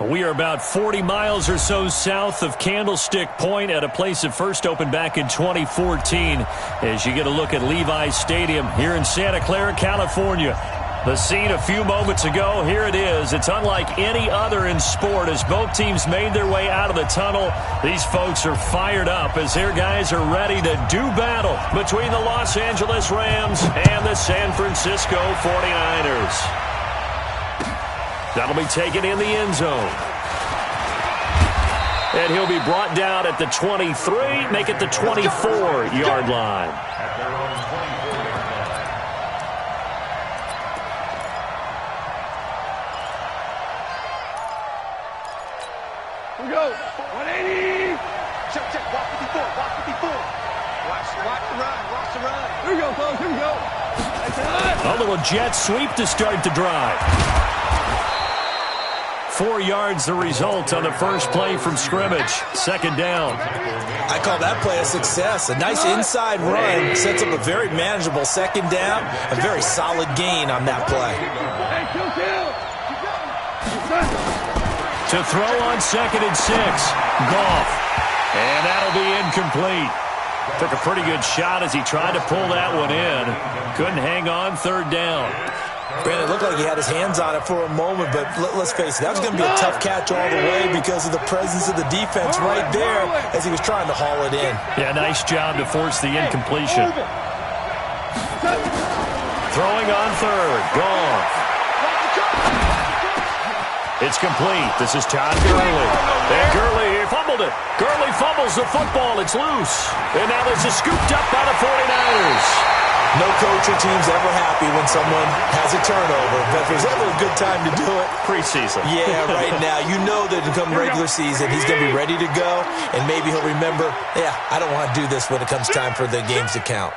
We are about 40 miles or so south of Candlestick Point at a place that first opened back in 2014 as you get a look at Levi's Stadium here in Santa Clara, California. The scene a few moments ago, here it is. It's unlike any other in sport as both teams made their way out of the tunnel. These folks are fired up as their guys are ready to do battle between the Los Angeles Rams and the San Francisco 49ers. That'll be taken in the end zone. And he'll be brought down at the 23, make it the 24-yard line. Here we go. 180. Check. Walk 54. Watch the run. Here we go, folks. Here we go. A little jet sweep to start the drive. 4 yards the result on the first play from scrimmage. Second down. I call that play a success. A nice inside run sets up a very manageable second down. A very solid gain on that play. To throw on 2nd and 6. Goff. And that'll be incomplete. Took a pretty good shot as he tried to pull that one in. Couldn't hang on third down. Brandon, it looked like he had his hands on it for a moment, but let's face it, that was going to be a tough catch all the way because of the presence of the defense right there as he was trying to haul it in. Yeah, nice job to force the incompletion. Throwing on third. Goff. It's complete. This is Todd Gurley. And Gurley fumbled it. Gurley fumbles the football. It's loose. And now this is scooped up by the 49ers. No coach or team's ever happy when someone has a turnover, but if there's ever a good time to do it. Preseason. Yeah, right now. You know that come regular season, he's going to be ready to go, and maybe he'll remember, yeah, I don't want to do this when it comes time for the games to count.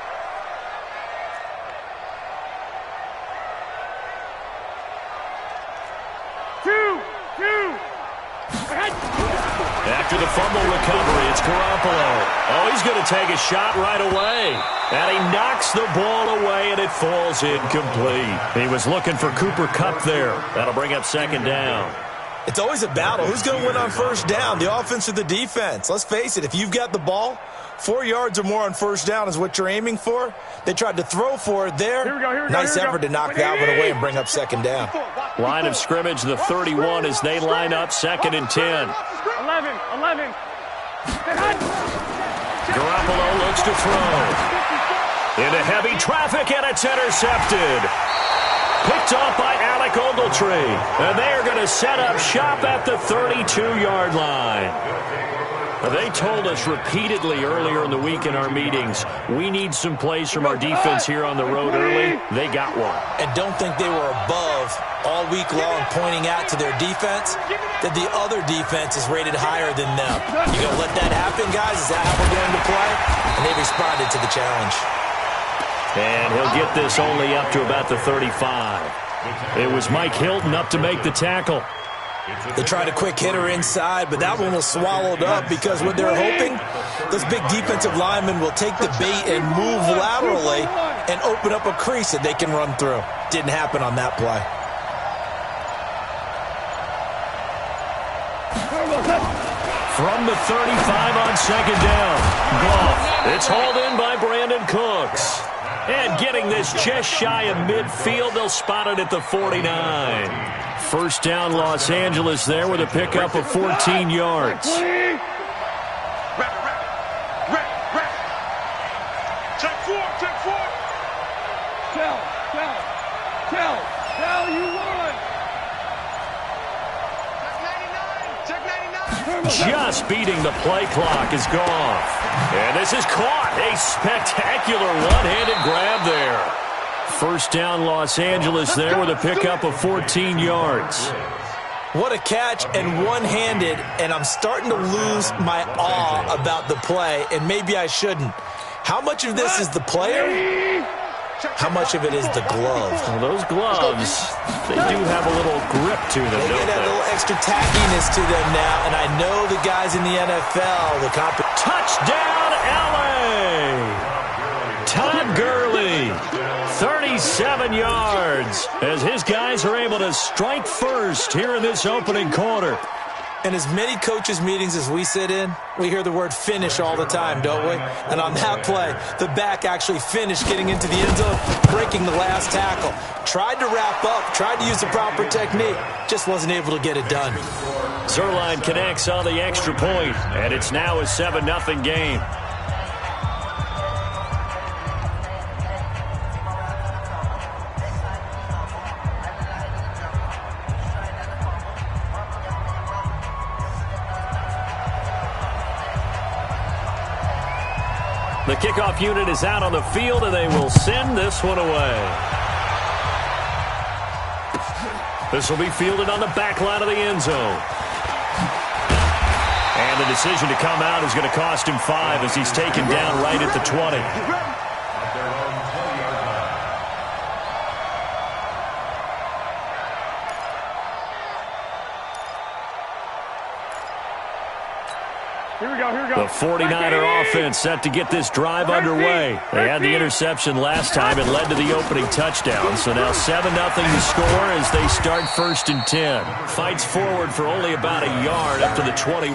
After the fumble recovery, it's Garoppolo. Oh, he's going to take a shot right away. And he knocks the ball away, and it falls incomplete. He was looking for Cooper Kupp there. That'll bring up second down. It's always a battle. Who's going to win on first down, the offense or the defense? Let's face it, if you've got the ball, 4 yards or more on first down is what you're aiming for. They tried to throw for it there. Here we go. Nice effort to knock that one away and bring up second down. Line of scrimmage, the 31 as they line up 2nd and 10. 11. Garoppolo looks to throw. Into heavy traffic, and it's intercepted. Picked off by Alec Ogletree. And they are going to set up shop at the 32-yard line. They told us repeatedly earlier in the week in our meetings, we need some plays from our defense here on the road early. They got one. And don't think they were above all week long pointing out to their defense that the other defense is rated higher than them. You going to let that happen, guys? Is that how we're going to play? And they responded to the challenge. And he'll get this only up to about the 35. It was Mike Hilton up to make the tackle. They tried a quick hitter inside, but that one was swallowed up because what they're hoping, those big defensive linemen will take the bait and move laterally and open up a crease that they can run through. Didn't happen on that play. From the 35 on second down. Goff. It's hauled in by Brandon Cooks. And getting this just shy of midfield, they'll spot it at the 49. First down, Los Angeles there with a pickup of 14 yards. Check four. Tell, you won. Check 99. Just beating the play clock is Goff. And this is caught. A spectacular one-handed grab there. First down, Los Angeles there with a pickup of 14 yards. What a catch and one-handed, and I'm starting to lose my awe about the play, and maybe I shouldn't. How much of this is the player? How much of it is the glove? Well, those gloves, they do have a little grip to them, They don't get a they? little extra tackiness to them now, and I know the guys in the NFL, the Touchdown, L.A.! Todd Gurley, 37 yards, as his guys are able to strike first here in this opening quarter. In as many coaches' meetings as we sit in, we hear the word finish all the time, don't we? And on that play, the back actually finished getting into the end zone, breaking the last tackle. Tried to wrap up, tried to use the proper technique, just wasn't able to get it done. Zerline connects on the extra point, and it's now a 7-0 game. The kickoff unit is out on the field, and they will send this one away. This will be fielded on the back line of the end zone. And the decision to come out is going to cost him 5 as he's taken down right at the 20. The 49er offense set to get this drive underway. They had the interception last time and led to the opening touchdown. So now 7-0 to score as they start 1st and 10. Fights forward for only about a yard up to the 21.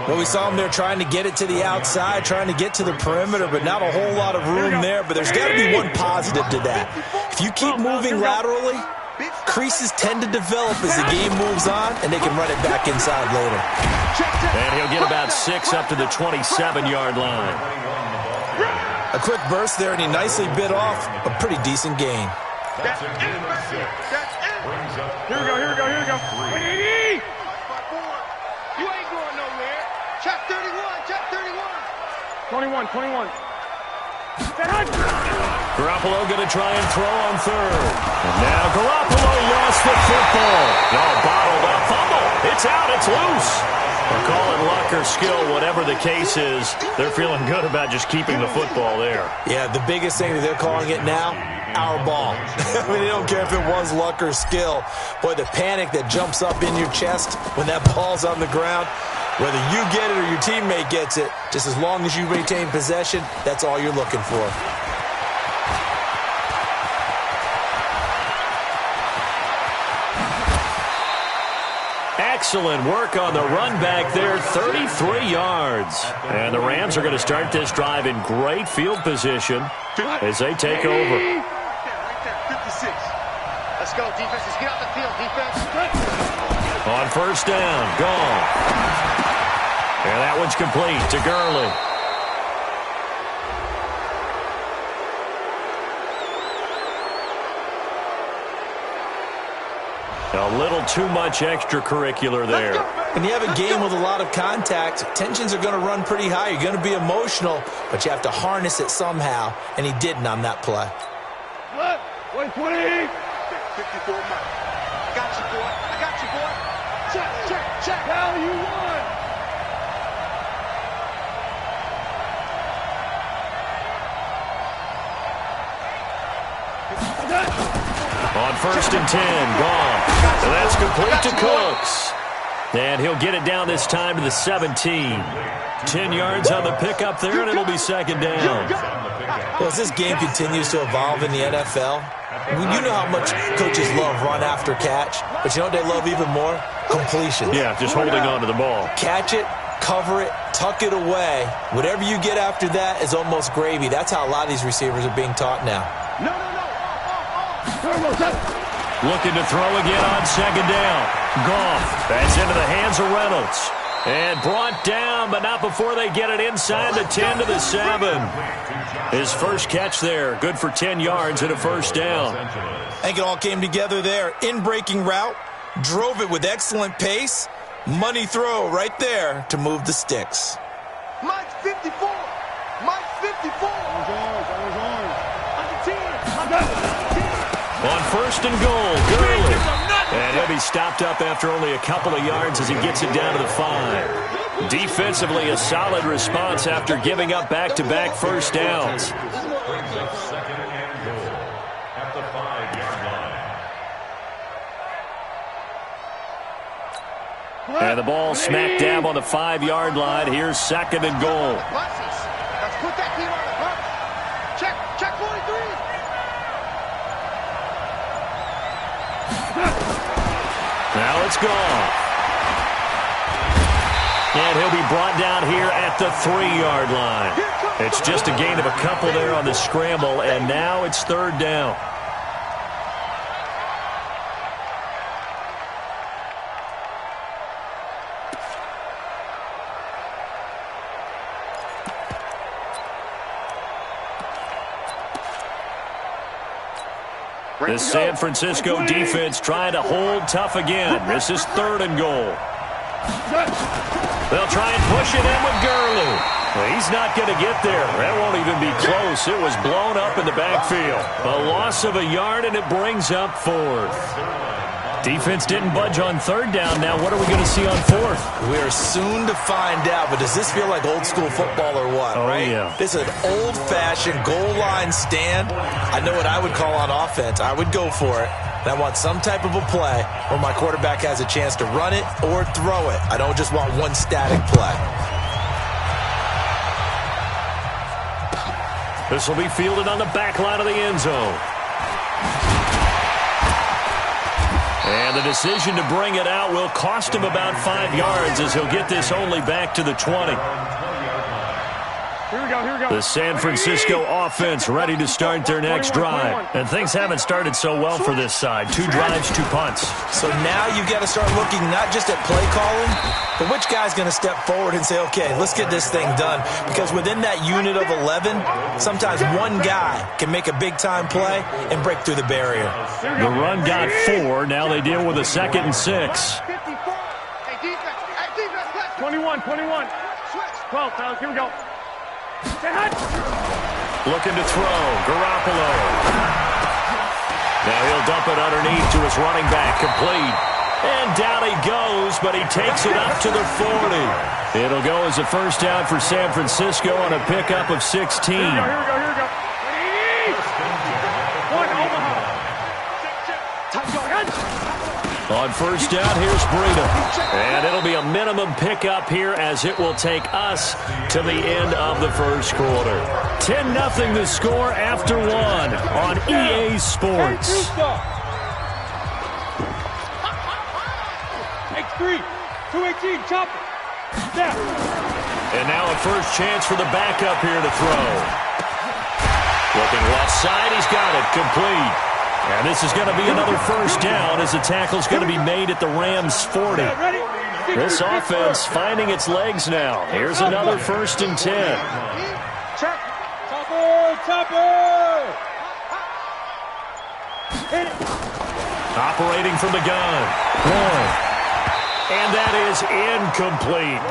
Well, we saw them there trying to get it to the outside, trying to get to the perimeter, but not a whole lot of room there. But there's got to be one positive to that. If you keep moving laterally, creases tend to develop as the game moves on, and they can run it back inside later. And he'll get about 6 up to the 27-yard line. A quick burst there, and he nicely bit off a pretty decent gain. That's it. Here we go. You ain't going nowhere. Check 31. 21. Garoppolo going to try and throw on 3rd. And now Garoppolo lost the football. Bottled up. Fumble. It's out. It's loose. Or call it luck or skill, whatever the case is, they're feeling good about just keeping the football there. Yeah, the biggest thing that they're calling it now, our ball. I mean, they don't care if it was luck or skill. Boy, the panic that jumps up in your chest when that ball's on the ground, whether you get it or your teammate gets it, just as long as you retain possession, that's all you're looking for. Excellent work on the run back there, 33 yards. And the Rams are going to start this drive in great field position as they take over. Right there, 56. Let's go, defense. Let's get out the field, defense. On 1st down, gone. And that one's complete to Gurley. A little too much extracurricular there. When you have a game with a lot of contact, tensions are going to run pretty high. You're going to be emotional, but you have to harness it somehow, and he didn't on that play. What? 120. 54 miles. I got you, boy. Check. How you won. On 1st and 10, gone. And that's complete to Cooks. And he'll get it down this time to the 17. 10 yards on the pickup there, and it'll be 2nd down. Well, as this game continues to evolve in the NFL, you know how much coaches love run after catch, but you know what they love even more? Completion. Yeah, just holding on to the ball. Catch it, cover it, tuck it away. Whatever you get after that is almost gravy. That's how a lot of these receivers are being taught now. No. Looking to throw again on 2nd down. Goff. That's into the hands of Reynolds. And brought down, but not before they get it inside the 10 to the 7. His first catch there. Good for 10 yards and a 1st down. I think it all came together there. In-breaking route. Drove it with excellent pace. Money throw right there to move the sticks. Mike's 54. On 1st and goal, Gurley. And he'll be stopped up after only a couple of yards as he gets it down to the 5. Defensively, a solid response after giving up back-to-back 1st downs. And the ball smack dab on the 5-yard line. Here's 2nd and goal. Let's put that team on the Now it's gone. And he'll be brought down here at the 3-yard line. It's just a gain of a couple there on the scramble, and now it's 3rd down. The San Francisco defense trying to hold tough again. This is 3rd and goal. They'll try and push it in with Gurley. Well, he's not going to get there. That won't even be close. It was blown up in the backfield. A loss of a yard, and it brings up 4th. Defense didn't budge on 3rd down. Now what are we going to see on 4th? We are soon to find out, but does this feel like old school football or what, right? Yeah. This is an old-fashioned goal line stand. I know what I would call on offense. I would go for it. And I want some type of a play where my quarterback has a chance to run it or throw it. I don't just want one static play. This will be fielded on the back line of the end zone. And the decision to bring it out will cost him about 5 yards as he'll get this only back to the 20. Here we go, here we go. The San Francisco offense ready to start their next drive. And things haven't started so well for this side. 2 drives, 2 punts. So now you got to start looking not just at play calling, but which guy's going to step forward and say, okay, let's get this thing done. Because within that unit of 11, sometimes one guy can make a big-time play and break through the barrier. The run got 4. Now they deal with a 2nd and 6. 21, 21. 12, fellas, here we go. Looking to throw. Garoppolo. Now he'll dump it underneath to his running back. Complete. And down he goes, but he takes it up to the 40. It'll go as a 1st down for San Francisco on a pickup of 16. Here we go, here we go, here we go. 1, Omaha. On 1st down, here's Breida. And it'll be a minimum pickup here as it will take us to the end of the 1st quarter. 10-0 the score after 1 on EA Sports. X3, 218, chop it. Step. And now a 1st chance for the backup here to throw. Looking left side, he's got it, complete. And this is going to be another 1st down as the tackle's going to be made at the Rams' 40. This offense finding its legs now. Here's another 1st and 10. Chopper! Operating from the gun. And that is incomplete.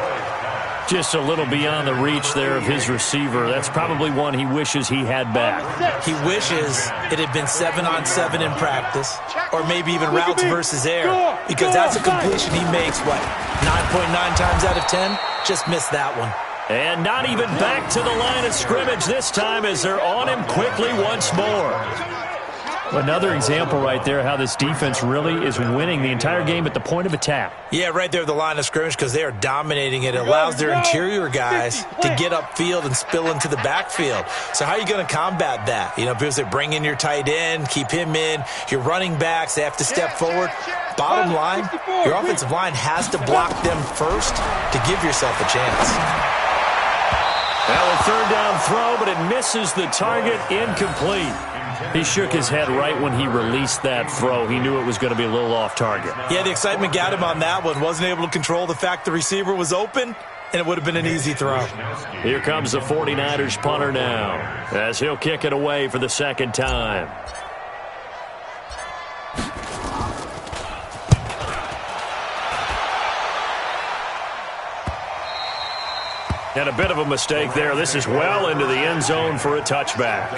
Just a little beyond the reach there of his receiver. That's probably one he wishes he had back. He wishes it had been 7-on-7 in practice, or maybe even routes versus air, because that's a completion he makes, what, 9.9 times out of 10? Just missed that one. And not even back to the line of scrimmage this time as they're on him quickly once more. Another example right there how this defense really is winning the entire game at the point of attack. Yeah, right there at the line of scrimmage because they are dominating it. It allows their interior guys to get upfield and spill into the backfield. So how are you going to combat that? You know, people say bring in your tight end, keep him in. Your running backs, they have to step forward. Bottom line, your offensive line has to block them first to give yourself a chance. Now a 3rd down throw, but it misses the target, incomplete. He shook his head right when he released that throw. He knew it was going to be a little off target. Yeah, the excitement got him on that one. Wasn't able to control the fact the receiver was open, and it would have been an easy throw. Here comes the 49ers punter now as he'll kick it away for the 2nd time. And a bit of a mistake there. This is well into the end zone for a touchback.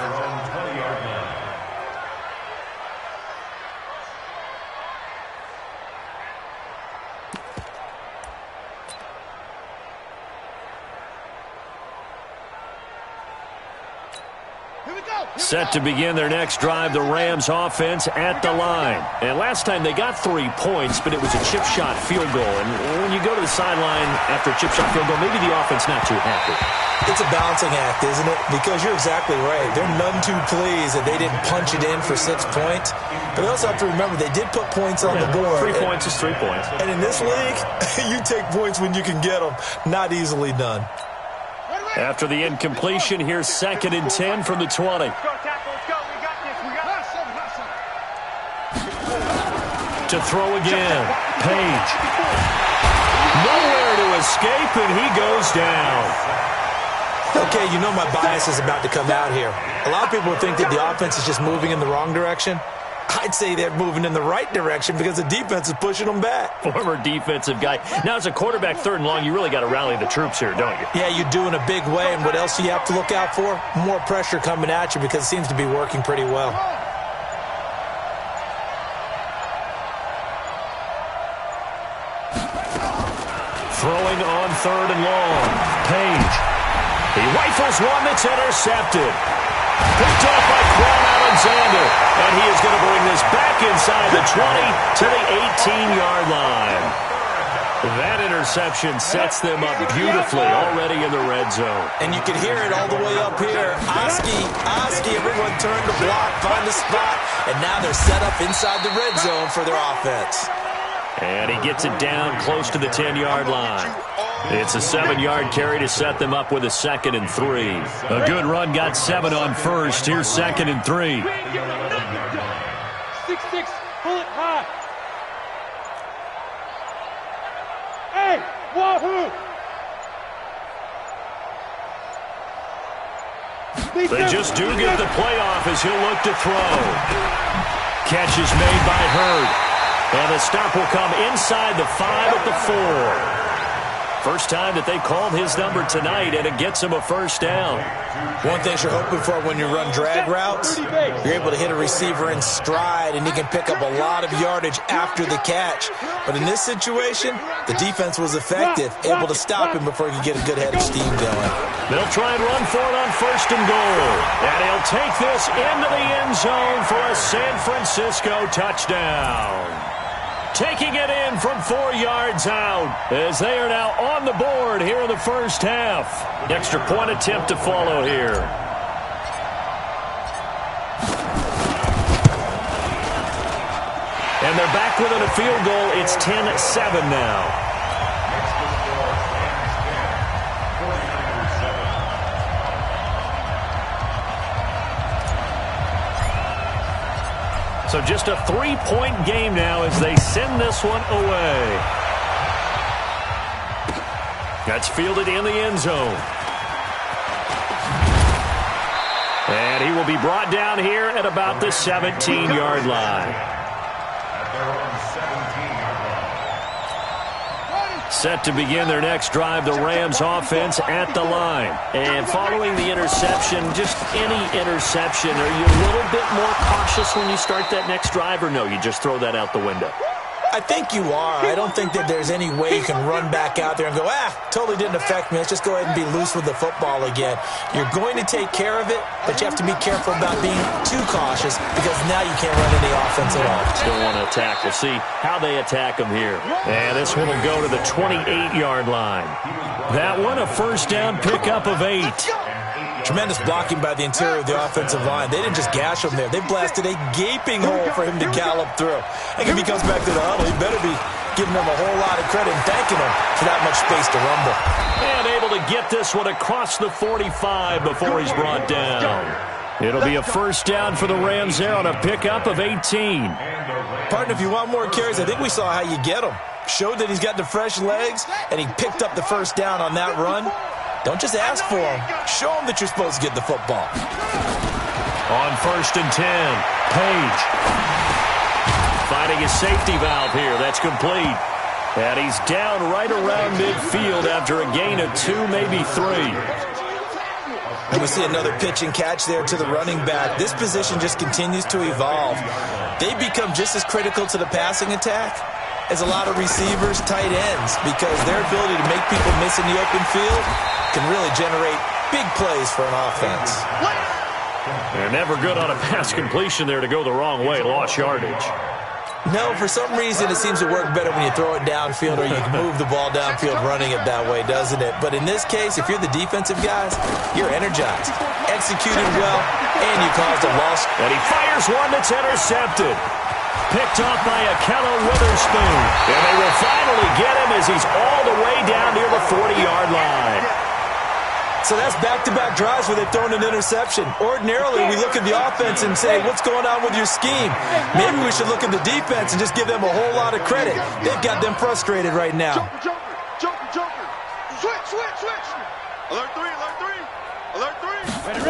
Here we go. Set to begin their next drive, the Rams offense at the line. And last time they got 3 points, but it was a chip shot field goal. And when you go to the sideline after a chip shot field goal, maybe the offense not too happy. It's a balancing act, isn't it? Because you're exactly right. They're none too pleased that they didn't punch it in for 6 points. But they also have to remember they did put points on the board. 3 points is 3 points. And in this league, you take points when you can get them. Not easily done. After the incompletion, here's 2nd and 10 from the 20. To throw again. Page. Nowhere to escape, and he goes down. Okay, you know my bias is about to come out here. A lot of people think that the offense is just moving in the wrong direction. I'd say they're moving in the right direction because the defense is pushing them back. Former defensive guy. Now, as a quarterback, 3rd and long, you really got to rally the troops here, don't you? Yeah, you do in a big way. And what else do you have to look out for? More pressure coming at you because it seems to be working pretty well. Throwing on 3rd and long. Page. He rifles one that's intercepted. Picked off by Quan Alexander. And he is going to bring this back inside the 20 to the 18-yard line. That interception sets them up beautifully already in the red zone. And you can hear it all the way up here. Oski, everyone turned to block, find a spot, and now they're set up inside the red zone for their offense. And he gets it down close to the 10-yard line. It's a 7-yard carry to set them up with a 2nd and 3. A good run got 7 on first. Here's 2nd and 3. 6-6, pull it high. Hey, wahoo! They just do get the playoff as he'll look to throw. Catch is made by Hurd. And the stop will come inside the 5 at the 4. First time that they called his number tonight, and it gets him a first down. One thing you're hoping for when you run drag routes, you're able to hit a receiver in stride, and he can pick up a lot of yardage after the catch. But in this situation, the defense was effective, able to stop him before he could get a good head of steam going. They'll try and run for it on 1st and goal. And he'll take this into the end zone for a San Francisco touchdown. Taking it in from 4 yards out as they are now on the board here in the first half. Extra point attempt to follow here. And they're back within a field goal. It's 10-7 now. So just a 3-point game now as they send this one away. That's fielded in the end zone. And he will be brought down here at about the 17-yard line. Set to begin their next drive, the Rams offense at the line. And following the interception, just any interception, are you a little bit more cautious when you start that next drive, or no, you just throw that out the window? I think you are. I don't think that there's any way you can run back out there and go, totally didn't affect me. Let's just go ahead and be loose with the football again. You're going to take care of it, but you have to be careful about being too cautious because now you can't run any offense at all. Still want to attack. We'll see how they attack them here. And this one will go to the 28-yard line. That one, a first down pickup of 8. Tremendous blocking by the interior of the offensive line. They didn't just gash him there. They blasted a gaping hole for him to gallop through. And if he comes back to the huddle, he better be giving them a whole lot of credit and thanking him for that much space to rumble. And able to get this one across the 45 before he's brought down. It'll be a first down for the Rams there on a pickup of 18. Partner, if you want more carries, I think we saw how you get them. Showed that he's got the fresh legs, and he picked up the first down on that run. Don't just ask for him. Show him that you're supposed to get the football. On 1st and 10, Page. Finding his safety valve here. That's complete. And he's down right around midfield after a gain of 2, maybe 3. And we see another pitch and catch there to the running back. This position just continues to evolve. They become just as critical to the passing attack as a lot of receivers, tight ends, because their ability to make people miss in the open field can really generate big plays for an offense. And never good on a pass completion there to go the wrong way. Lost yardage. No, for some reason it seems to work better when you throw it downfield or you can move the ball downfield running it that way, doesn't it? But in this case, if you're the defensive guys, you're energized, executed well, and you caused a loss. And he fires one that's intercepted. Picked off by Akello Witherspoon. And they will finally get him as he's all the way down near the 40-yard line. So that's back-to-back drives where they've thrown an interception. Ordinarily, we look at the offense and say, what's going on with your scheme? Maybe we should look at the defense and just give them a whole lot of credit. They've got them frustrated right now. Joker. Switch. Alert 3. Ready.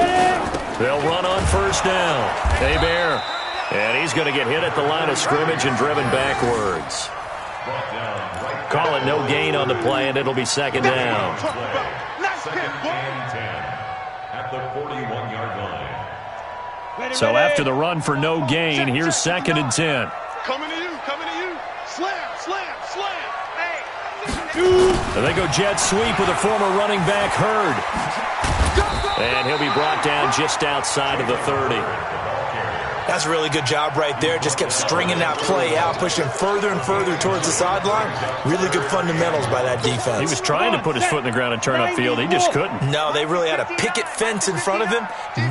They'll run on first down. Bear. And he's going to get hit at the line of scrimmage and driven backwards. Call it no gain on the play, and it'll be second down. At the 41-yard line. So after the run for no gain, here's second and 10. Coming to you. Slam. And they go jet sweep with a former running back, Hurd. And he'll be brought down just outside of the 30. That's a really good job right there. Just kept stringing that play out, pushing further and further towards the sideline. Really good fundamentals by that defense. He was trying to put his foot in the ground and turn upfield. He just couldn't. No, they really had a picket fence in front of him.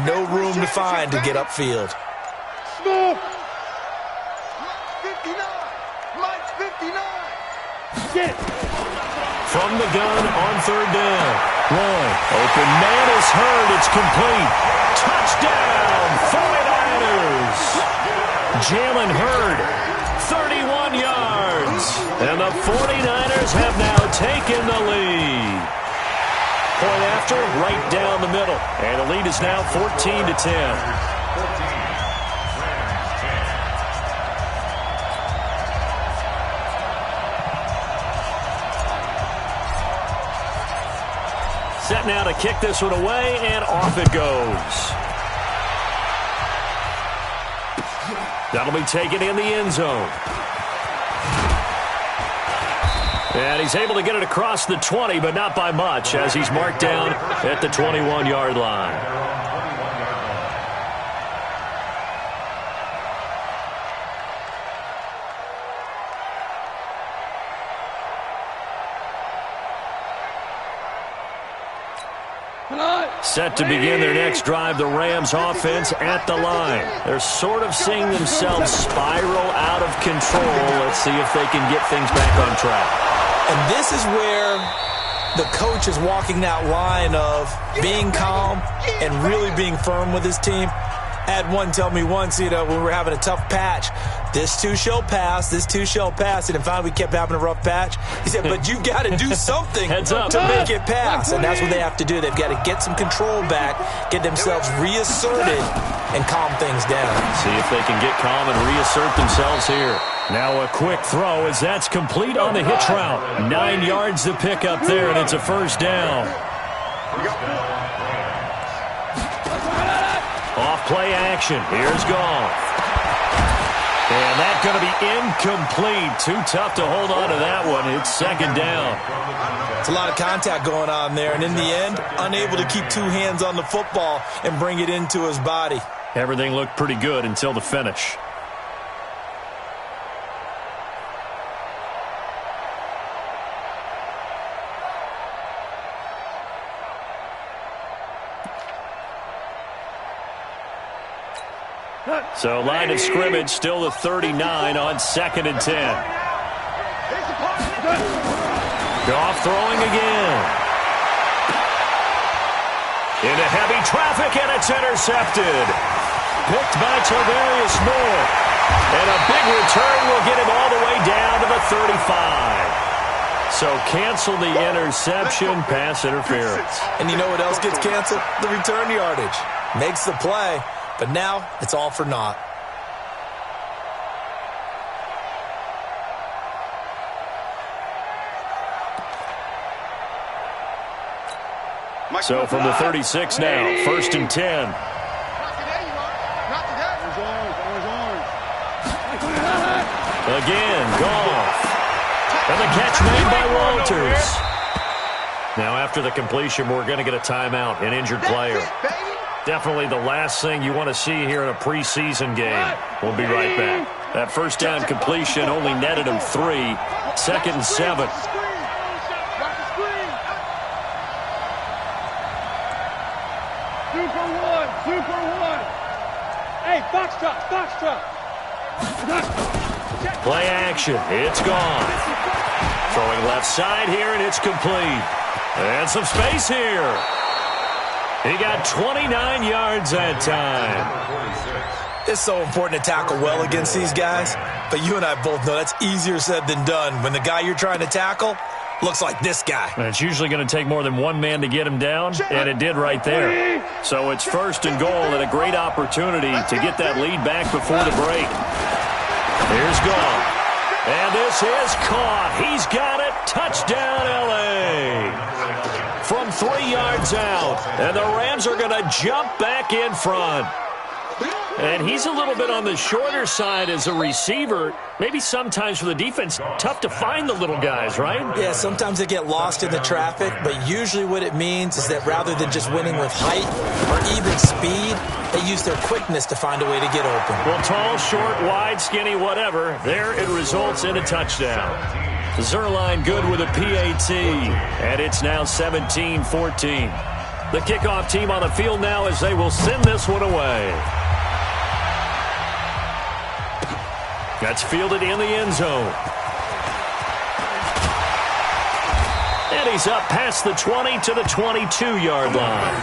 No room to find to get upfield. Mike's 59. From the gun on third down. Roy. Open man is Hurd. It's complete. Touchdown, 49ers. Jalen Hurd, 31 yards. And the 49ers have now taken the lead. Point after, right down the middle. And the lead is now 14-10. Set now to kick this one away, and off it goes. That'll be taken in the end zone. And he's able to get it across the 20, but not by much, as he's marked down at the 21-yard line. Set to begin their next drive, the Rams offense at the line. They're sort of seeing themselves spiral out of control. Let's see if they can get things back on track. And this is where the coach is walking that line of being calm and really being firm with his team. I had one tell me once, when we were having a tough patch, this too shall pass, this too shall pass. And finally we kept having a rough patch. He said, but you've got to do something to make it pass. And that's what they have to do. They've got to get some control back, get themselves reasserted, and calm things down. See if they can get calm and reassert themselves here. Now a quick throw as that's complete on the hitch route. 9 yards to pick up there, and it's a first down. Off-play action. Here's Goff. And that's going to be incomplete. Too tough to hold on to that one. It's second down. It's a lot of contact going on there, and in the end, unable to keep two hands on the football and bring it into his body. Everything looked pretty good until the finish. So line of scrimmage still the 39 on second and 10. Goff throwing again. Into heavy traffic, and it's intercepted. Picked by Tarvarius Moore. And a big return will get him all the way down to the 35. So cancel the interception, pass interference. And you know what else gets canceled? The return yardage. Makes the play. But now, it's all for naught. So from the 36 now, first and 10. Again, Goff. And the catch made by Walters. Now after the completion, we're going to get a timeout, an injured player. Definitely the last thing you want to see here in a preseason game. We'll be right back. That first down completion only netted him 3. 2nd and 7. Super one. Hey, box drop. Play action. It's gone. Throwing left side here, and it's complete. And some space here. He got 29 yards that time. It's so important to tackle well against these guys, but you and I both know that's easier said than done when the guy you're trying to tackle looks like this guy. And it's usually going to take more than one man to get him down, and it did right there. So it's 1st and goal and a great opportunity to get that lead back before the break. Here's Gall. And this is caught. He's got it. Touchdown, L.A. From 3 yards out. And the Rams are going to jump back in front. And he's a little bit on the shorter side as a receiver. Maybe sometimes for the defense, tough to find the little guys, right? Yeah, sometimes they get lost in the traffic, but usually what it means is that rather than just winning with height or even speed, they use their quickness to find a way to get open. Well, tall, short, wide, skinny, whatever, there it results in a touchdown. Zerline good with a PAT, and it's now 17-14. The kickoff team on the field now as they will send this one away. That's fielded in the end zone. And he's up past the 20 to the 22-yard line.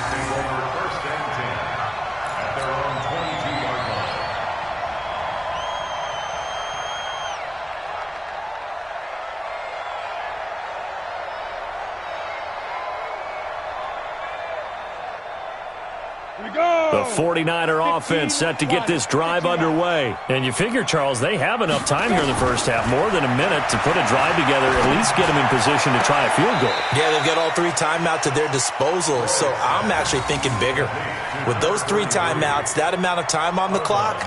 The 49er offense set to get this drive underway. And you figure, Charles, they have enough time here in the first half, more than a minute, to put a drive together, at least get them in position to try a field goal. Yeah, they've got all 3 timeouts at their disposal, so I'm actually thinking bigger. With those 3 timeouts, that amount of time on the clock,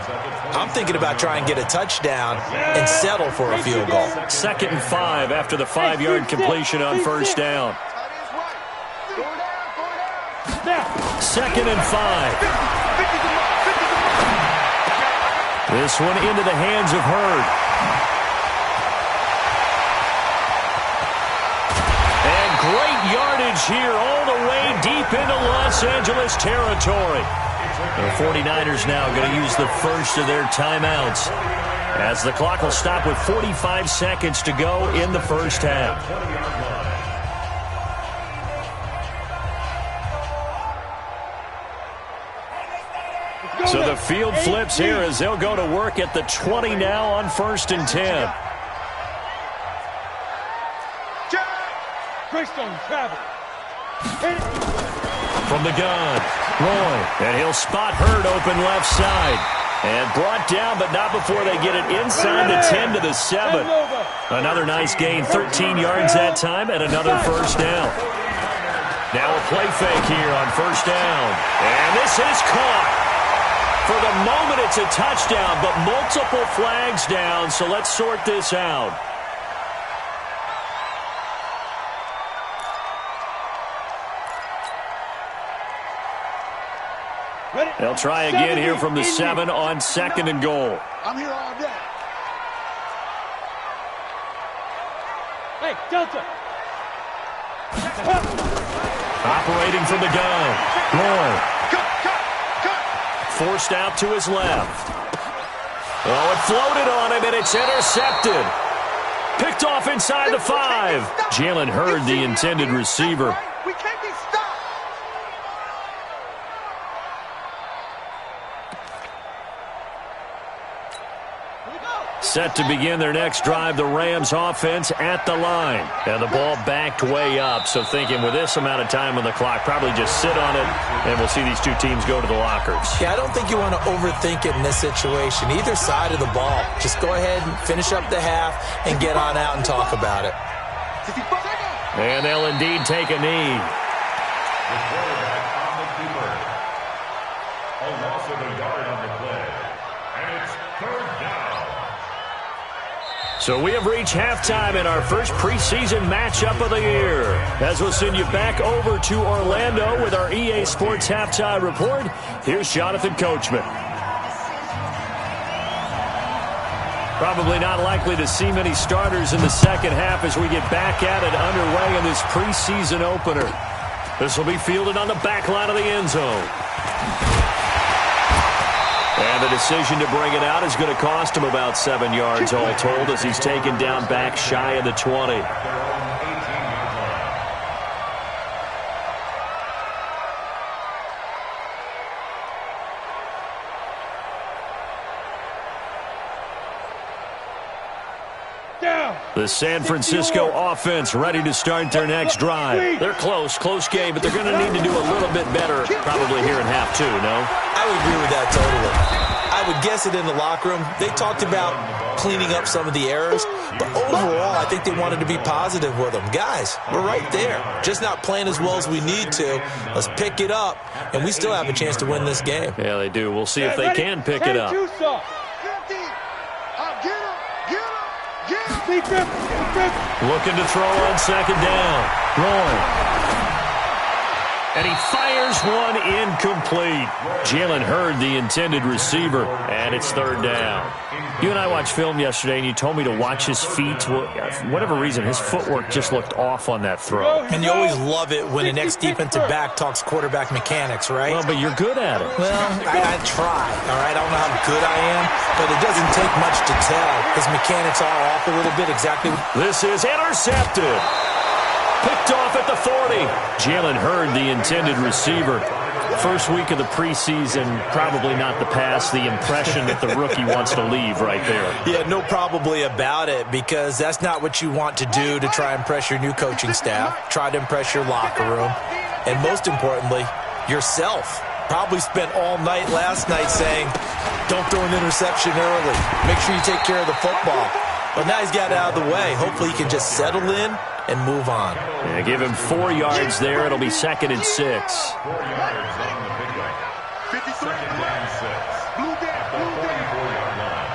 I'm thinking about trying to get a touchdown and settle for a field goal. 2nd and 5 after the 5-yard completion on first down. 2nd and 5. This one into the hands of Hurd. And great yardage here all the way deep into Los Angeles territory. The 49ers now going to use the first of their timeouts, as the clock will stop with 45 seconds to go in the first half. So the field flips here as they'll go to work at the 20 now on 1st and 10. From the gun, Roy, and he'll spot Hurd open left side. And brought down, but not before they get it inside the 10 to the 7. Another nice gain, 13 yards that time, and another first down. Now a play fake here on first down. And this is caught. For the moment, it's a touchdown, but multiple flags down, so let's sort this out. They'll try again here from the 7 on 2nd and goal. I'm here all day. Hey, Delta. Operating from the gun. Roy. Forced out to his left. Oh, it floated on him, and it's intercepted. Picked off inside the 5. Jalen Hurd, the intended receiver. We can't be stopped. Set to begin their next drive, the Rams offense at the line. And the ball backed way up, so thinking with this amount of time on the clock, probably just sit on it, and we'll see these two teams go to the lockers. Yeah, I don't think you want to overthink it in this situation. Either side of the ball. Just go ahead and finish up the half and get on out and talk about it. And they'll indeed take a knee. A loss of a yard on the play. And it's 3rd down. So we have reached halftime in our first preseason matchup of the year. As we'll send you back over to Orlando with our EA Sports Halftime Report, here's Jonathan Coachman. Probably not likely to see many starters in the second half as we get back at it underway in this preseason opener. This will be fielded on the back line of the end zone. And the decision to bring it out is going to cost him about 7 yards all told as he's taken down back shy of the 20. The San Francisco offense ready to start their next drive. They're close game, but they're going to need to do a little bit better probably here in half two, no? I would agree with that totally. I would guess it in the locker room. They talked about cleaning up some of the errors, but overall I think they wanted to be positive with them. Guys, we're right there. Just not playing as well as we need to. Let's pick it up, and we still have a chance to win this game. Yeah, they do. We'll see if they can pick it up. Looking to throw on second down. Rolling. And he fires one incomplete. Jalen Hurd, the intended receiver, and it's third down. You and I watched film yesterday, and you told me to watch his feet. For whatever reason, his footwork just looked off on that throw. And you always love it when the next defensive back talks quarterback mechanics, right? Well, but you're good at it. Well, I try, all right? I don't know how good I am, but it doesn't take much to tell. His mechanics are off a little bit exactly. This is intercepted. Picked off at the 40. Jalen Hurd, the intended receiver. First week of the preseason, probably not the pass, the impression that the rookie wants to leave right there. Yeah, no probably about it, because that's not what you want to do to try and impress your new coaching staff, try to impress your locker room, and most importantly, yourself. Probably spent all night last night saying, don't throw an interception early. Make sure you take care of the football. But now he's got it out of the way. Hopefully he can just settle in and move on. Yeah, give him 4 yards there. It'll be 2nd and 6. 4 yards on the pickup. 2nd and 6. At the 44-yard line.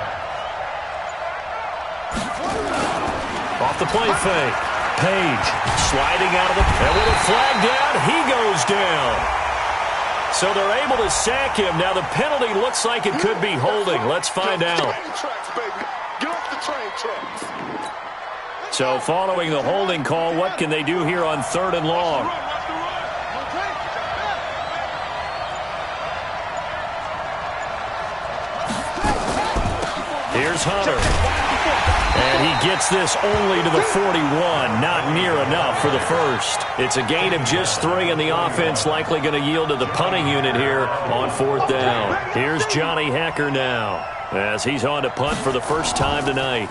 Off the play fake. Page sliding out of the... And with a flag down, he goes down. So they're able to sack him. Now the penalty looks like it could be holding. Let's find out. So following the holding call, what can they do here on 3rd and long? Here's Hunter. And he gets this only to the 41. Not near enough for the first. It's a gain of just 3, and the offense likely going to yield to the punting unit here on 4th down. Here's Johnny Hecker now as he's on to punt for the first time tonight.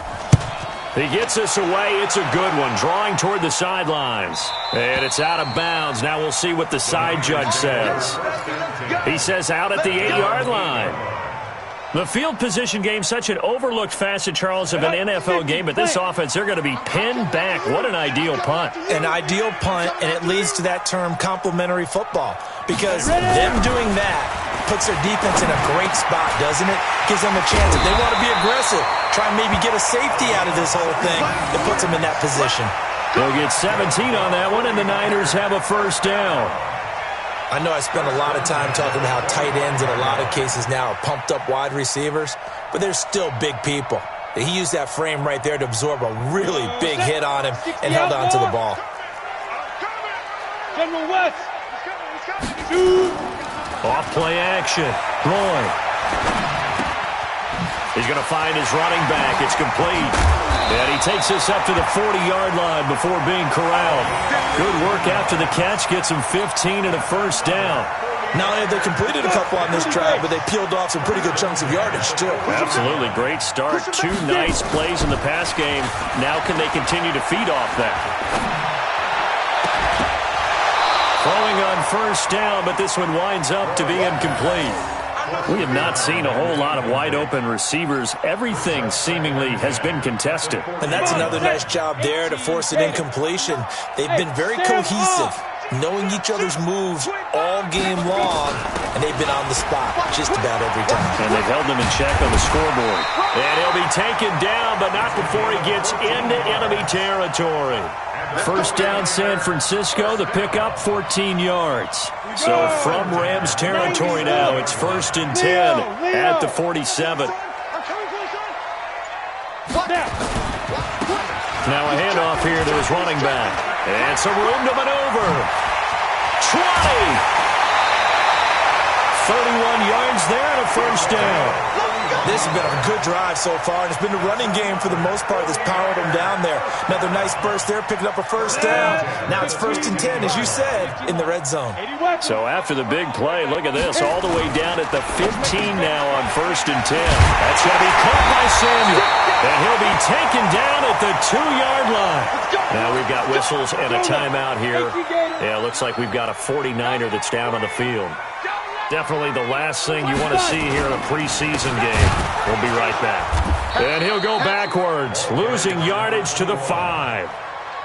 He gets this away. It's a good one. Drawing toward the sidelines. And it's out of bounds. Now we'll see what the side judge says. He says out at the 8-yard line. The field position game, such an overlooked facet, Charles, of an NFL game, but this offense, they're going to be pinned back. What an ideal punt. An ideal punt, and it leads to that term complementary football, because them doing that puts their defense in a great spot, doesn't it? Gives them a chance. If they want to be aggressive, try and maybe get a safety out of this whole thing, it puts them in that position. They'll get 17 on that one, and the Niners have a first down. I know I spent a lot of time talking about how tight ends in a lot of cases now are pumped up wide receivers, but they're still big people. He used that frame right there to absorb a really big hit on him and held on to the ball. General West. Off play action. Roy. He's going to find his running back. It's complete. And he takes this up to the 40-yard line before being corralled. Good work after the catch. Gets him 15 and a first down. Not only have they completed a couple on this drive, but they peeled off some pretty good chunks of yardage, too. Absolutely. Great start. 2 nice plays in the pass game. Now can they continue to feed off that? Throwing on first down, but this one winds up to be incomplete. We have not seen a whole lot of wide-open receivers. Everything seemingly has been contested. And that's another nice job there to force an incompletion. They've been very cohesive. knowing each other's moves all game long, and they've been on the spot just about every time. And they've held them in check on the scoreboard. And he'll be taken down, but not before he gets into enemy territory. First down, San Francisco. The pickup, 14 yards. So from Rams territory now, it's 1st and 10 at the 47. Now a handoff here to his running back. And some room to maneuver. 20. 31 yards there and a first down. This has been a good drive so far, and it's been the running game for the most part that's powered them down there. Another nice burst there, picking up a first down. Now it's 1st and 10, as you said, in the red zone. So after the big play, look at this, all the way down at the 15 now on 1st and 10. That's going to be caught by Samuel, and he'll be taken down at the 2-yard line. Now we've got whistles and a timeout here. Yeah, it looks like we've got a 49er that's down on the field. Definitely the last thing you want to see here in a preseason game. We'll be right back. And he'll go backwards, losing yardage to the 5.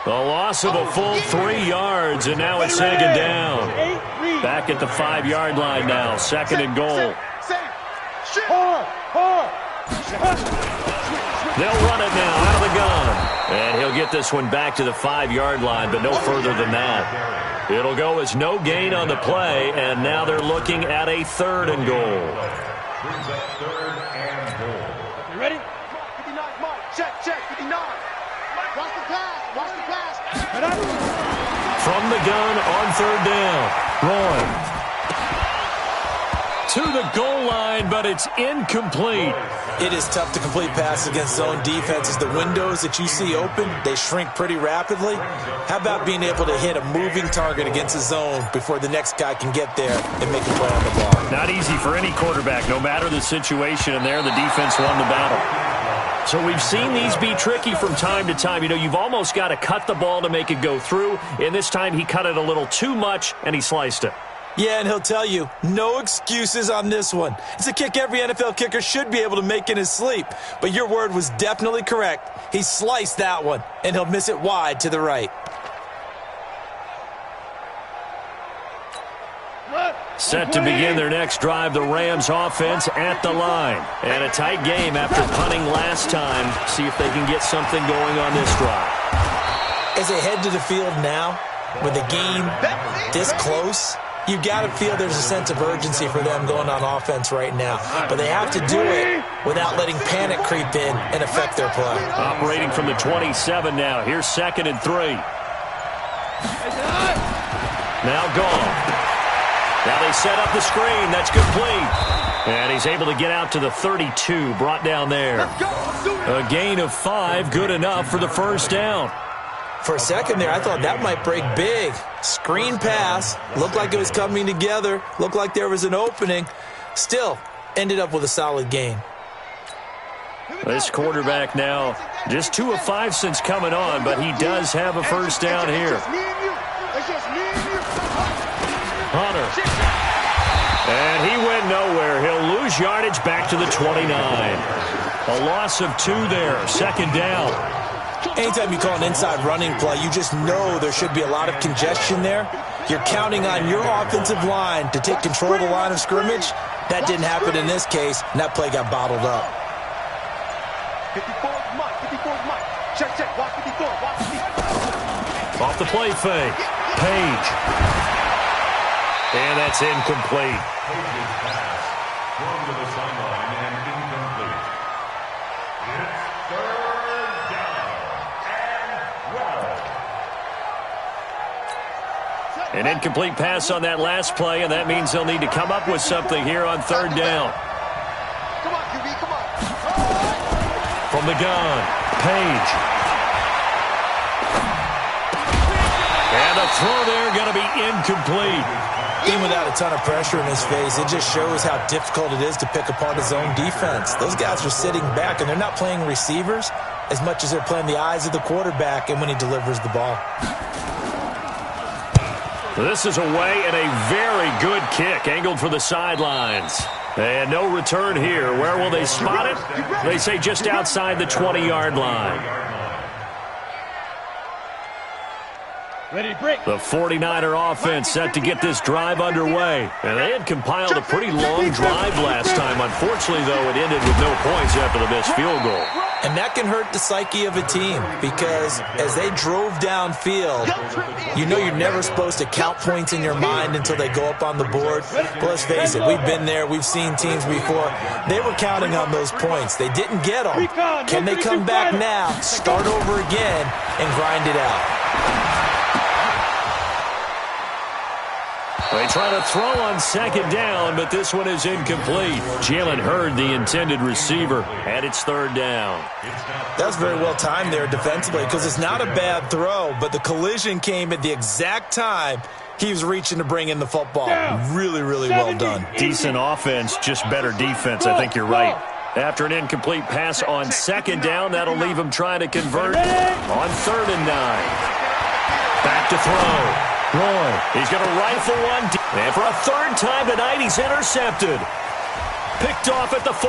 The loss of a full 3 yards, and now it's 2nd down. Back at the 5-yard line now, 2nd and goal. They'll run it now out of the gun. And he'll get this one back to the 5-yard line, but no further than that. It'll go as no gain on the play, and now they're looking at a 3rd and goal. Brings up 3rd and goal. You ready? 59, Mike. Check, 59. Watch the pass. Watch the pass. From the gun on 3rd down. Rolling. To the goal line, but it's incomplete. It is tough to complete passes against zone defenses. The windows that you see open, they shrink pretty rapidly. How about being able to hit a moving target against a zone before the next guy can get there and make a play on the ball? Not easy for any quarterback, no matter the situation, and there the defense won the battle. So we've seen these be tricky from time to time. You know, you've almost got to cut the ball to make it go through, and this time he cut it a little too much, and he sliced it. Yeah, and he'll tell you, no excuses on this one. It's a kick every NFL kicker should be able to make in his sleep. But your word was definitely correct. He sliced that one, and he'll miss it wide to the right. Set to begin their next drive, the Rams offense at the line. And a tight game after punting last time. See if they can get something going on this drive. As they head to the field now, with the game this close, you've got to feel there's a sense of urgency for them going on offense right now. But they have to do it without letting panic creep in and affect their play. Operating from the 27 now. Here's 2nd and 3. Now gone. Now they set up the screen. That's complete. And he's able to get out to the 32, brought down there. A gain of 5, good enough for the first down. For a second there, I thought that might break big. Screen pass. Looked like it was coming together. Looked like there was an opening. Still, ended up with a solid gain. This quarterback now just 2 of 5 since coming on, but he does have a first down here. Hunter. And he went nowhere. He'll lose yardage back to the 29. A loss of 2 there. 2nd down. Anytime you call an inside running play, you just know there should be a lot of congestion there. You're counting on your offensive line to take control of the line of scrimmage. That didn't happen in this case, and that play got bottled up. 54 Mike. 54 Mike. Check, check. Watch 54. Watch 54. Off the play fake. Page. And that's incomplete. Page's pass thrown to the sideline and incomplete. It's 3rd down and 12. An incomplete pass on that last play, and that means they'll need to come up with something here on 3rd down. Come on, QB, come on. From the gun, Page. And the throw there going to be incomplete. Even without a ton of pressure in his face, it just shows how difficult it is to pick apart his own defense. Those guys are sitting back, and they're not playing receivers as much as they're playing the eyes of the quarterback and when he delivers the ball. This is away and a very good kick, angled for the sidelines. And no return here. Where will they spot it? They say just outside the 20-yard line. Ready to break. The 49er offense set to get this drive underway. And they had compiled a pretty long drive last time. Unfortunately, though, it ended with no points after the missed field goal. And that can hurt the psyche of a team because as they drove downfield, you know you're never supposed to count points in your mind until they go up on the board. But let's face it, we've been there. We've seen teams before. They were counting on those points. They didn't get them. Can they come back now, start over again, and grind it out? They try to throw on second down, but this one is incomplete. Jalen Hurd, the intended receiver, and it's third down. That's very well timed there defensively because it's not a bad throw, but the collision came at the exact time he was reaching to bring in the football. Really, really well done. Decent offense, just better defense. I think you're right. After an incomplete pass on second down, that'll leave him trying to convert on 3rd and 9. Back to throw. Roy, he's going to rifle one. And for a 3rd time tonight, he's intercepted. Picked off at the 40.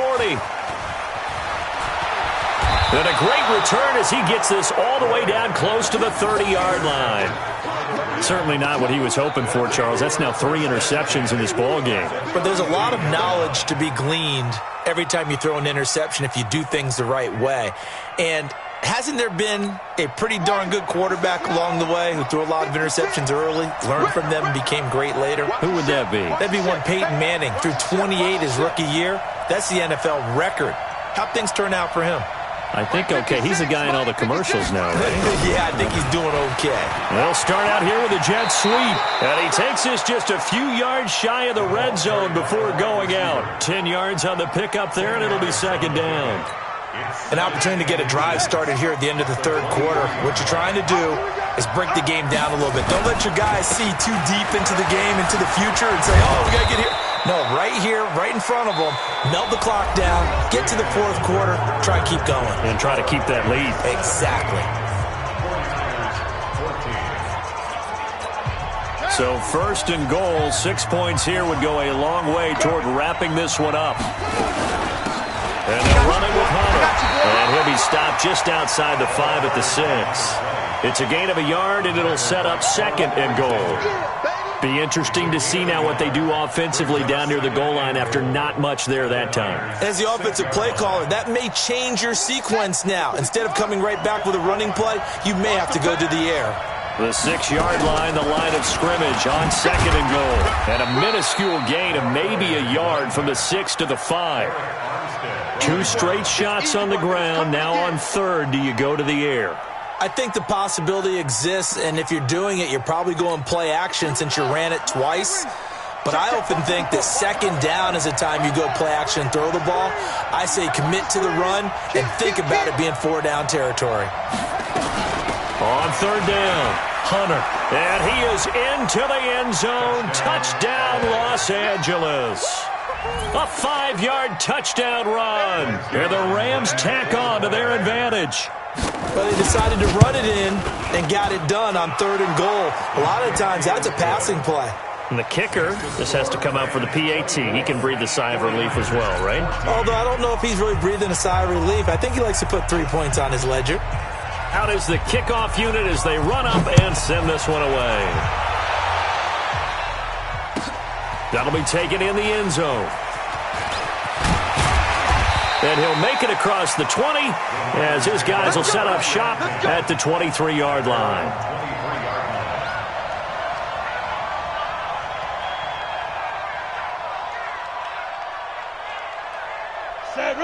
And a great return as he gets this all the way down close to the 30-yard line. Certainly not what he was hoping for, Charles. That's now 3 interceptions in this ball game. But there's a lot of knowledge to be gleaned every time you throw an interception if you do things the right way. And hasn't there been a pretty darn good quarterback along the way who threw a lot of interceptions early, learned from them, and became great later? Who would that be? That'd be one Peyton Manning. Threw 28 his rookie year. That's the NFL record. How'd things turn out for him? I think okay. He's a guy in all the commercials now, right? Yeah, I think he's doing okay. They'll start out here with a jet sweep. And he takes this just a few yards shy of the red zone before going out. 10 yards on the pickup there, and it'll be second down. An opportunity to get a drive started here at the end of the 3rd quarter. What you're trying to do is break the game down a little bit. Don't let your guys see too deep into the game, into the future, and say, oh, we got to get here. No, right here, right in front of them, melt the clock down, get to the 4th quarter, try and keep going. And try to keep that lead. Exactly. So 1st and goal, 6 points here would go a long way toward wrapping this one up. And they'll run it with Hunter. And he'll be stopped just outside the 5 at the 6. It's a gain of a yard, and it'll set up 2nd and goal. Be interesting to see now what they do offensively down near the goal line after not much there that time. As the offensive play caller, that may change your sequence now. Instead of coming right back with a running play, you may have to go to the air. The 6-yard line, the line of scrimmage on 2nd and goal. And a minuscule gain of maybe a yard from the 6 to the 5. 2 straight shots on the ground. Now on 3rd, do you go to the air? I think the possibility exists, and if you're doing it, you're probably going play action since you ran it twice. But I often think that 2nd down is a time you go play action and throw the ball. I say commit to the run and think about it being 4-down territory. On 3rd down, Hunter. And he is into the end zone. Touchdown, Los Angeles. A 5-yard touchdown run. And the Rams tack on to their advantage. But they decided to run it in and got it done on 3rd and goal. A lot of times that's a passing play. And the kicker, this has to come out for the PAT. He can breathe a sigh of relief as well, right? Although I don't know if he's really breathing a sigh of relief. I think he likes to put 3 points on his ledger. Out is the kickoff unit as they run up and send this one away. That'll be taken in the end zone. And he'll make it across the 20 as his guys will set up shop at the 23-yard line.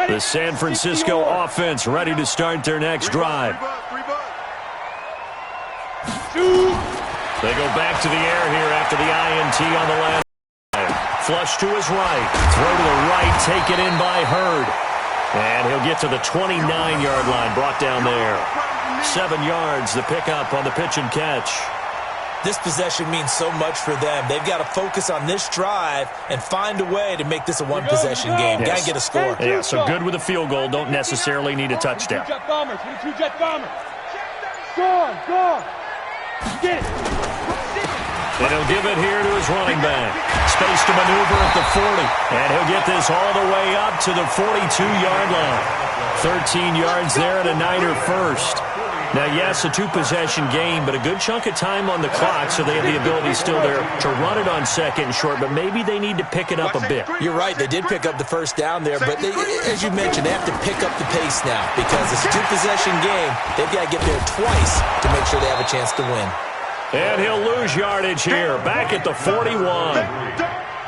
The San Francisco offense ready to start their next drive. They go back to the air here after the INT on the last drive. Flush to his right. Throw to the right, taken in by Hurd. And he'll get to the 29-yard line, brought down there. 7 yards, the pickup on the pitch and catch. This possession means so much for them. They've got to focus on this drive and find a way to make this a one-possession game. Yes. Got to get a score. Yeah, so good with a field goal. Don't necessarily need a touchdown. Jet bombers. We 2 jet bombers. Go. Get it. And he'll give it here to his running back. Space to maneuver at the 40. And he'll get this all the way up to the 42-yard line. 13 yards there and a Niner first. Now, yes, a two-possession game, but a good chunk of time on the clock, so they have the ability still there to run it on second and short, but maybe they need to pick it up a bit. You're right. They did pick up the first down there, but as you mentioned, they have to pick up the pace now because it's a two-possession game. They've got to get there twice to make sure they have a chance to win. And he'll lose yardage here, back at the 41.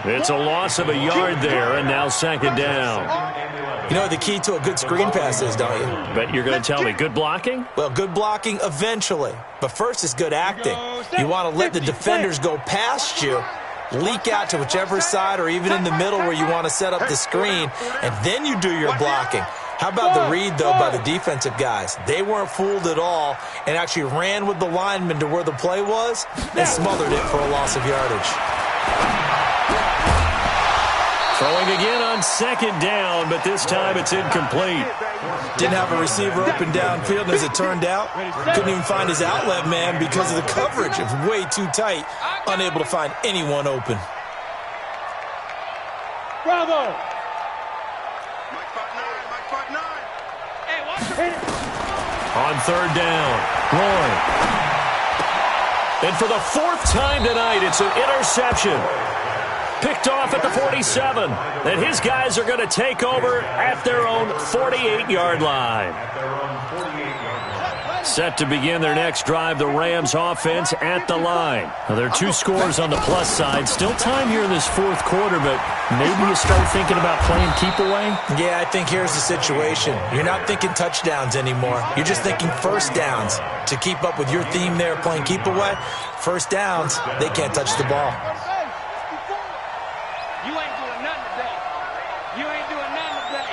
It's a loss of a yard there, and now second down. You know what the key to a good screen pass is, don't you? Bet you're going to tell me good blocking? Well, good blocking eventually. But first is good acting. You want to let the defenders go past you, leak out to whichever side or even in the middle where you want to set up the screen, and then you do your blocking. How about the read, though, by the defensive guys? They weren't fooled at all and actually ran with the lineman to where the play was and smothered it for a loss of yardage. Throwing again on second down, but this time it's incomplete. Didn't have a receiver open downfield, and as it turned out, couldn't even find his outlet man because of the coverage. It was way too tight, unable to find anyone open. Bravo! On third down, Roy. And for the fourth time tonight, it's an interception. Picked off at the 47. And his guys are going to take over at their own 48-yard line. Set to begin their next drive, the Rams offense at the line. Now, there are two scores on the plus side. Still time here in this fourth quarter, but maybe you start thinking about playing keep away? Yeah, I think here's the situation. You're not thinking touchdowns anymore. You're just thinking first downs. To keep up with your theme there, playing keep away, first downs, they can't touch the ball. You ain't doing nothing today. You ain't doing nothing today.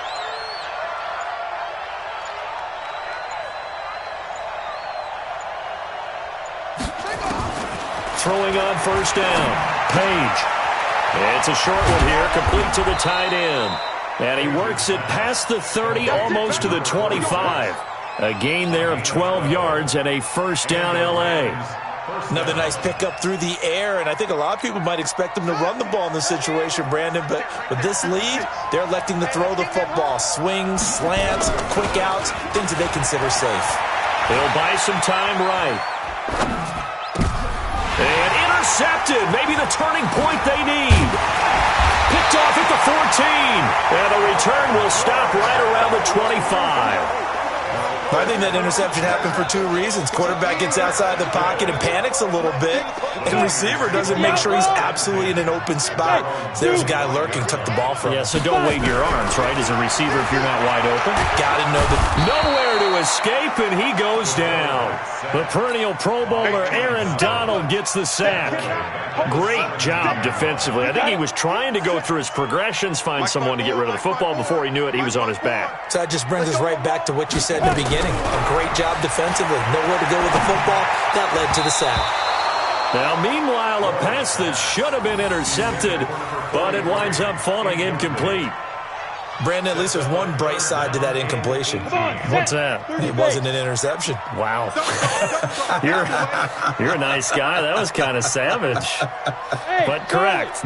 Throwing on first down, Page. It's a short one here, complete to the tight end. And he works it past the 30, almost to the 25. A gain there of 12 yards and a first down L.A. Another nice pickup through the air, and I think a lot of people might expect them to run the ball in this situation, Brandon, but with this lead, they're electing to throw the football. Swings, slants, quick outs, things that they consider safe. They'll buy some time right. And intercepted, maybe the turning point they need. Picked off at the 14, and the return will stop right around the 25. I think that interception happened for two reasons. Quarterback gets outside the pocket and panics a little bit, and receiver doesn't make sure he's absolutely in an open spot. So there's a guy lurking, took the ball from him. Yeah, so don't wave your arms, right, as a receiver if you're not wide open. Gotta know that. Nowhere to escape, and he goes down. The perennial Pro Bowler Aaron Donald gets the sack. Great job defensively. I think he was trying to go through his progressions, find someone to get rid of the football. Before he knew it, he was on his back. So that just brings us right back to what you said in the beginning. A great job defensively. Nowhere to go with the football. That led to the sack. Now, meanwhile, a pass that should have been intercepted, but it winds up falling incomplete. Brandon, at least there's one bright side to that incompletion. What's that? It wasn't an interception. Wow. You're a nice guy. That was kind of savage. But correct.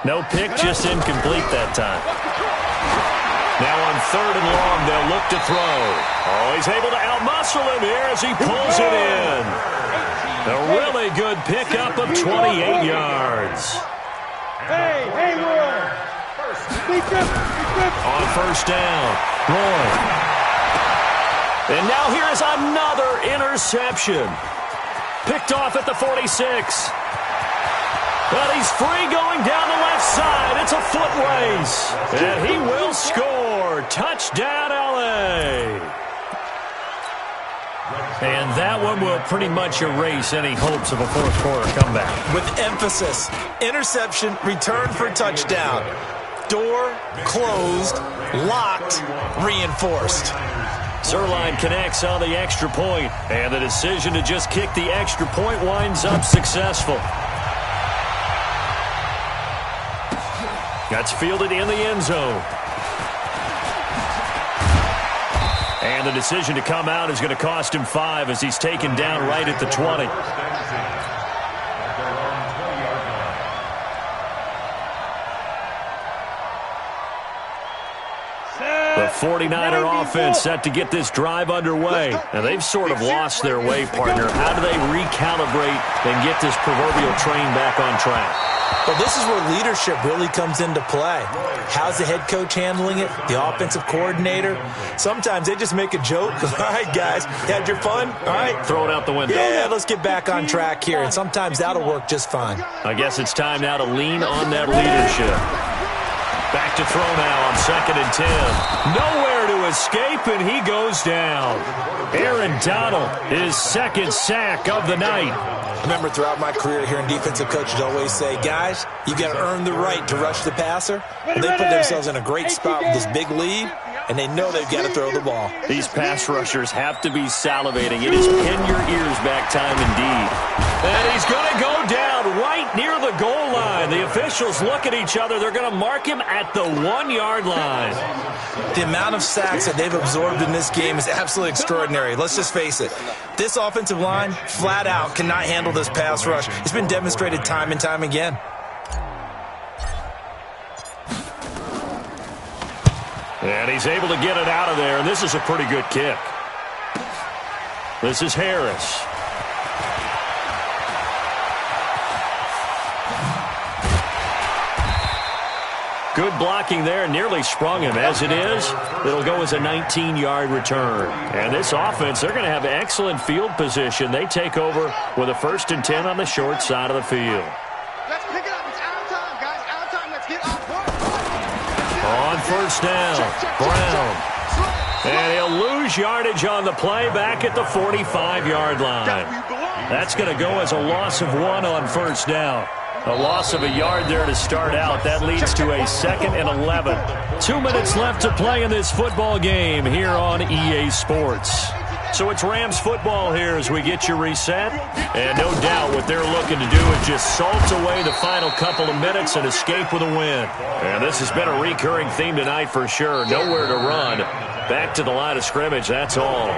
No pick, just incomplete that time. Now on third and long, they'll look to throw. Oh, he's able to outmuscle him here as he pulls it in. A really good pickup of 28 yards. Hey, Roy. On first down, Roy. And now here's another interception. Picked off at the 46. But he's free going down the left side. It's a foot race. And he will score. Touchdown, L.A. And that one will pretty much erase any hopes of a fourth quarter comeback. With emphasis, interception, return for touchdown. Door closed, locked, reinforced. Zerline connects on the extra point, and the decision to just kick the extra point winds up successful. That's fielded in the end zone. And the decision to come out is going to cost him 5 as he's taken down right at the 20. The 49er offense set to get this drive underway. Now, they've sort of lost their way, partner. How do they recalibrate and get this proverbial train back on track? Well, this is where leadership really comes into play. How's the head coach handling it? The offensive coordinator? Sometimes they just make a joke. All right, guys, had your fun? All right. Throw it out the window. Yeah, let's get back on track here. And sometimes that'll work just fine. I guess it's time now to lean on that leadership. Back to throw now on 2nd and 10. Nowhere to escape, and he goes down. Aaron Donald, his 2nd sack of the night. Remember, throughout my career here in defensive coaches always say, guys, you got to earn the right to rush the passer. And they put themselves in a great spot with this big lead, and they know they've got to throw the ball. These pass rushers have to be salivating. It is pin your ears back time indeed. And he's going to go down right near the goal line. The officials look at each other. They're going to mark him at the 1-yard line. The amount of sacks that they've absorbed in this game is absolutely extraordinary. Let's just face it. This offensive line, flat out, cannot handle this pass rush. It's been demonstrated time and time again. And he's able to get it out of there, and this is a pretty good kick. This is Harris. Good blocking there, nearly sprung him. As it is, it'll go as a 19-yard return. And this offense, they're going to have excellent field position. They take over with a 1st and 10 on the short side of the field. Let's pick it up. It's out of time, guys. Out of time. Let's get off work. On 1st down, Brown. And he'll lose yardage on the play back at the 45-yard line. That's going to go as a loss of 1 on 1st down. A loss of a yard there to start out. That leads to a 2nd and 11. 2 minutes left to play in this football game here on EA Sports. So it's Rams football here as we get you reset. And no doubt what they're looking to do is just salt away the final couple of minutes and escape with a win. And this has been a recurring theme tonight for sure. Nowhere to run. Back to the line of scrimmage, that's all.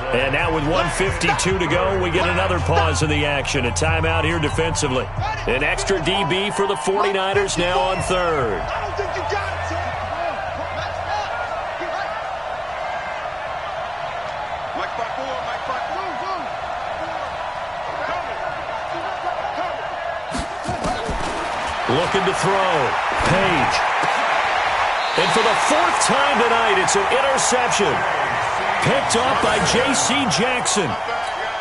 And now with 1:52 to go, we get another pause in the action. A timeout here defensively. An extra DB for the 49ers now on 3rd. I don't think you got it, son. Mike 5-4, Mike 5-4. Looking to throw. Page. And for the 4th time tonight, it's an interception. Picked off by J.C. Jackson.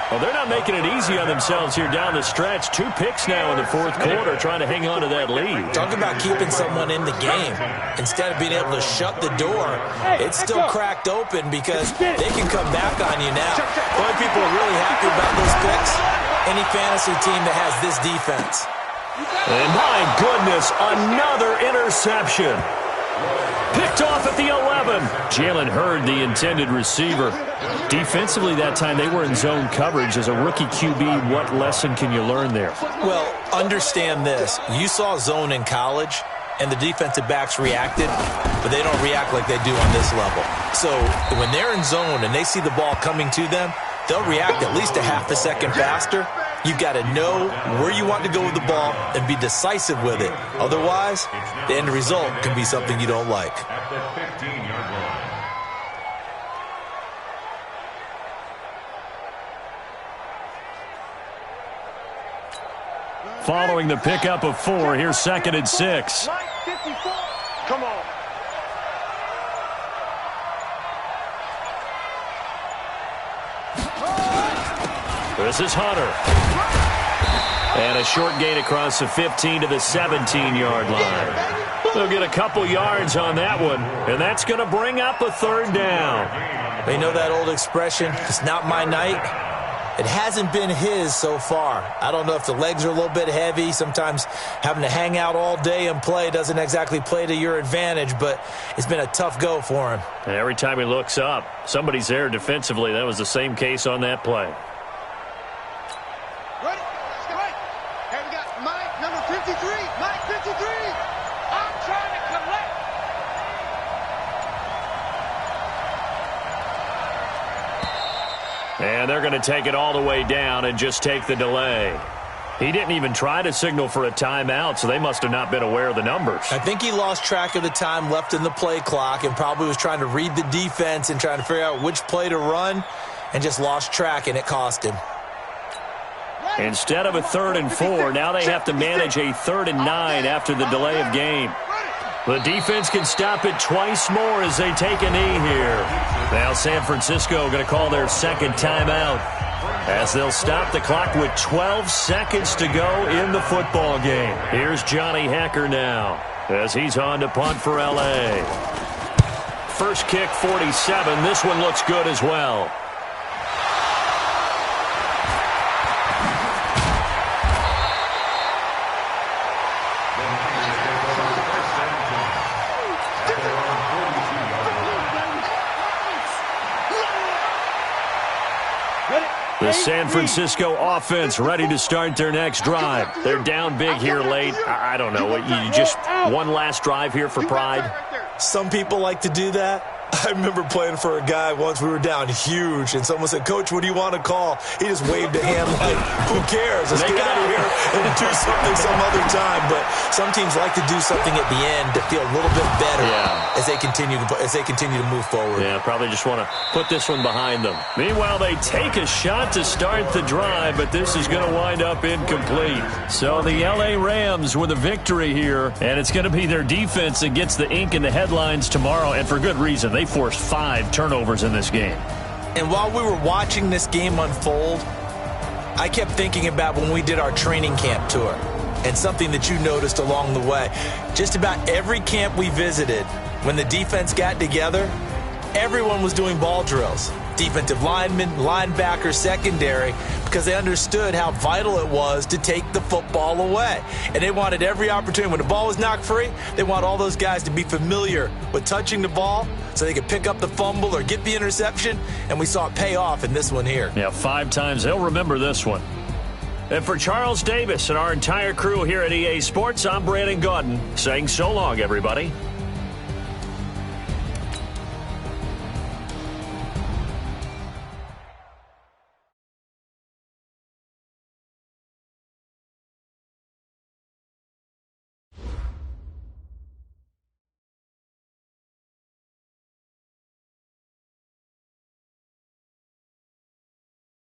Well, they're not making it easy on themselves here down the stretch. 2 picks now in the 4th quarter trying to hang on to that lead. Talk about keeping someone in the game. Instead of being able to shut the door, it's still cracked open because they can come back on you now. Boy, people are really happy about those picks. Any fantasy team that has this defense. And my goodness, another interception. Picked off at the 11. Jalen Hurd, the intended receiver. Defensively that time, they were in zone coverage. As a rookie QB, what lesson can you learn there? Well, understand this. You saw zone in college, and the defensive backs reacted, but they don't react like they do on this level. So when they're in zone and they see the ball coming to them, they'll react at least a half a second faster. You've got to know where you want to go with the ball and be decisive with it. Otherwise, the end result can be something you don't like. At the 15-yard line. Following the pickup of 4, here's 2nd and 6. Mike 54. Come on. This is Hunter. And a short gain across the 15 to the 17-yard line. They'll get a couple yards on that one, and that's going to bring up a 3rd down. They know that old expression, it's not my night. It hasn't been his so far. I don't know if the legs are a little bit heavy. Sometimes having to hang out all day and play doesn't exactly play to your advantage, but it's been a tough go for him. And every time he looks up, somebody's there defensively. That was the same case on that play. Ready? Strike. Here we got Mike, number 53. Mike 53. I'm trying to collect. And they're going to take it all the way down and just take the delay. He didn't even try to signal for a timeout, so they must have not been aware of the numbers. I think he lost track of the time left in the play clock and probably was trying to read the defense and trying to figure out which play to run and just lost track, and it cost him. Instead of a 3rd and 4, now they have to manage a 3rd and 9 after the delay of game. The defense can stop it twice more as they take a knee here. Now San Francisco going to call their second timeout as they'll stop the clock with 12 seconds to go in the football game. Here's Johnny Hekker now as he's on to punt for L.A. First kick, 47. This one looks good as well. The San Francisco offense ready to start their next drive. They're down big here late. I don't know. You just one last drive here for pride? Some people like to do that. I remember playing for a guy once. We were down huge, and someone said, "Coach, what do you want to call?" He just waved a hand like, "Who cares? Let's get out of here and do something some other time." But some teams like to do something at the end to feel a little bit better as they continue to move forward. Yeah, probably just want to put this one behind them. Meanwhile, they take a shot to start the drive, but this is going to wind up incomplete. So the L.A. Rams with a victory here, and it's going to be their defense that gets the ink in the headlines tomorrow, and for good reason. They forced 5 turnovers in this game. And while we were watching this game unfold, I kept thinking about when we did our training camp tour and something that you noticed along the way. Just about every camp we visited, when the defense got together, everyone was doing ball drills. Defensive linemen, linebackers, secondary, because they understood how vital it was to take the football away. And they wanted every opportunity. When the ball was knocked free, they want all those guys to be familiar with touching the ball so they could pick up the fumble or get the interception, and we saw it pay off in this one here. Yeah, 5 times. They'll remember this one. And for Charles Davis and our entire crew here at EA Sports, I'm Brandon Gaudin saying so long, everybody.